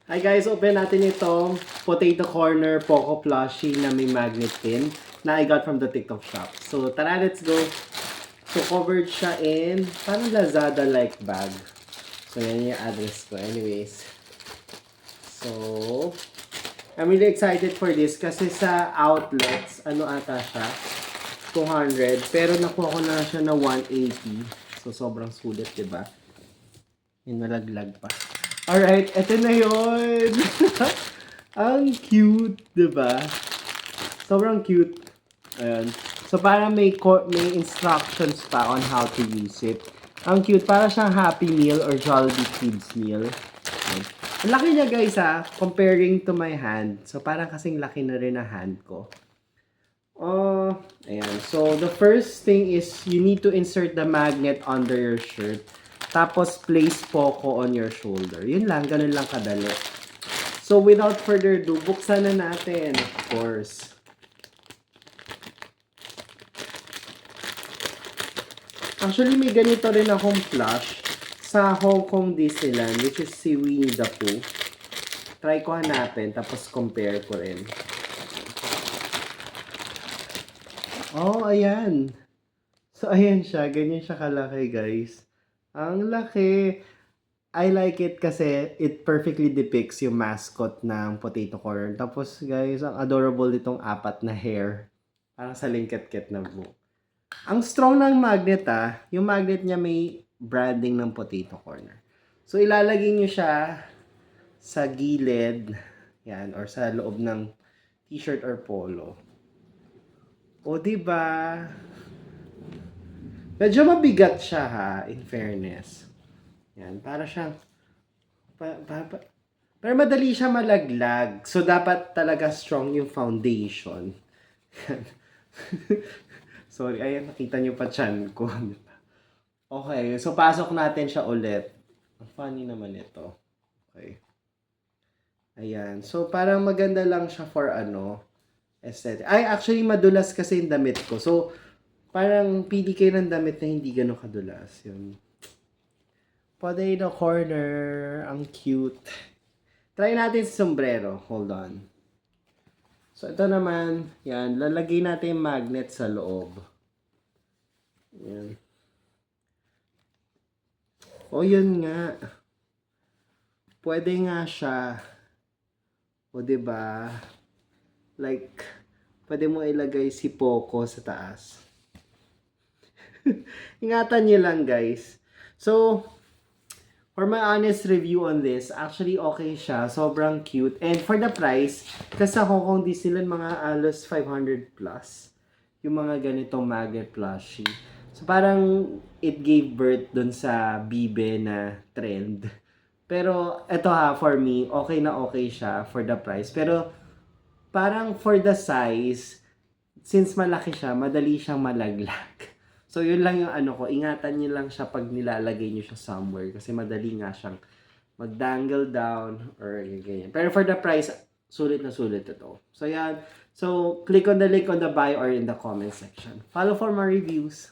Hi guys, open natin itong Potato Corner Poco Plushie na may magnet pin na I got from the TikTok shop. So tara, let's go. So covered siya in parang Lazada-like bag. So yan yung address ko. Anyways. So, I'm really excited for this kasi sa outlets, ano ata siya? 200. Pero nakuha ko na siya na 180. So sobrang sulit, diba? Yung nalaglag pa. Alright, eto na yun. Ang cute, diba? Sobrang cute. Ayan. So, parang may instructions pa on how to use it. Ang cute. Para siyang Happy Meal or Jollibee Kids Meal. Ayan. Ang laki niya guys comparing to my hand. So, parang kasing laki na rin na hand ko. Ayan. So, the first thing is you need to insert the magnet under your shirt. Tapos, place Poco on your shoulder. Yun lang. Ganun lang kadali. So, without further ado, buksan na natin. Of course. Actually, may ganito rin akong plush sa Hong Kong Disneyland, which is si Winnie the Pooh. Try ko hanapin, tapos compare ko rin. Oh, ayan. So, ayan siya. Ganyan siya kalaki, guys. Ang laki. I like it kasi it perfectly depicts yung mascot ng Potato Corner. Tapos, guys, ang adorable nitong apat na hair. Parang sa lingket-ket na buhok. Ang strong ng magnet yung magnet niya may branding ng Potato Corner. So, ilalagay niyo siya sa gilid, yan, or sa loob ng t-shirt or polo. O, diba? Medyo mabigat siya in fairness. Yan, para siyang, pero madali siya malaglag. So, dapat talaga strong yung foundation. Sorry, ayan, nakita nyo pa chan ko. Okay, so pasok natin siya ulit. Ang funny naman ito. Okay. Ayan, so parang maganda lang siya for aesthetic. Ay, actually madulas kasi yung damit ko. So, parang pili kayo ng damit na hindi gano'ng kadulas. Yun. Potato Corner. Ang cute. Try natin sa sombrero. Hold on. So, ito naman, yan, lalagay natin yung magnet sa loob. Yan. O, yun nga. Pwede nga siya. O, diba? Like, pwede mo ilagay si Poco sa taas. Ingatan nyo lang, guys. So, for my honest review on this, actually okay siya. Sobrang cute. And for the price, kasi sa Hong Kong Disneyland, mga alos 500 plus. Yung mga ganitong magnet plushie. So, parang it gave birth dun sa Bibe na trend. Pero, eto for me, okay na okay siya for the price. Pero, parang for the size, since malaki siya, madali siyang malaglag. So, yun lang yung ko. Ingatan niyo lang siya pag nilalagay niyo siya somewhere. Kasi madali nga siyang mag-dangle down or ganyan. Pero for the price, sulit na sulit ito. So, yan. So, click on the link on the bio or in the comment section. Follow for more reviews.